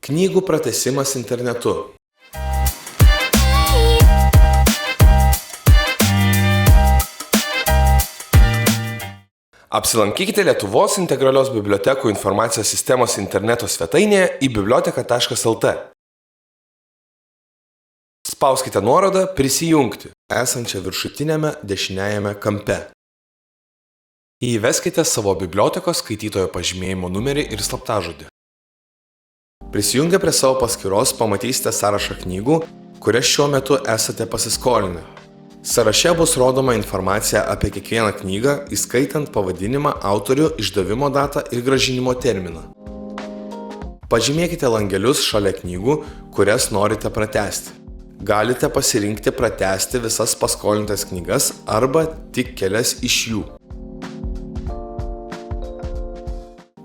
Knygų pratęsimas internetu. Apsilankykite Lietuvos integralios bibliotekų informacijos sistemos interneto svetainėje į biblioteka.lt. Spauskite nuorodą Prisijungti, esančią viršutiniame dešiniajame kampe. Įveskite savo bibliotekos skaitytojo pažymėjimo numerį ir slaptažodį. Prisijungę prie savo paskyros pamatysite sąrašą knygų, kurias šiuo metu esate pasiskolinę. Sąraše bus rodoma informacija apie kiekvieną knygą, įskaitant pavadinimą, autorių, išdavimo datą ir grąžinimo terminą. Pažymėkite langelius šalia knygų, kurias norite pratęsti. Galite pasirinkti pratęsti visas paskolintas knygas arba tik kelias iš jų.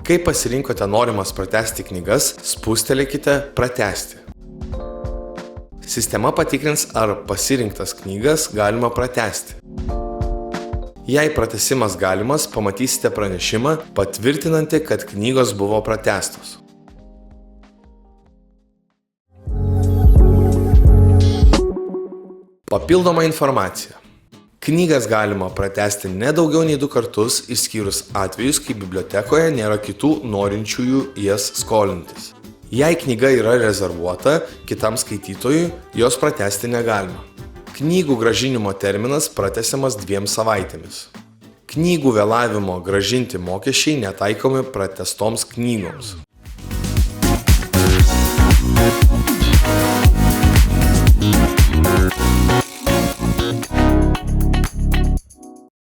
Kai pasirinkote norimas pratęsti knygas, spustelėkite Pratęsti. Sistema patikrins, ar pasirinktas knygas galima pratęsti. Jei pratęsimas galimas, pamatysite pranešimą, patvirtinantį, kad knygos buvo pratęstos. Papildoma informacija. Knygas galima pratęsti ne daugiau nei 2 kartus, išskyrus atvejus, kai bibliotekoje nėra kitų norinčiųjų jas skolintis. Jei knyga yra rezervuota kitam skaitytojui, jos pratęsti negalima. Knygų grąžinimo terminas pratęsiamas 2 savaitėmis. Knygų vėlavimo grąžinti mokesčiai netaikomi pratęstoms knygoms.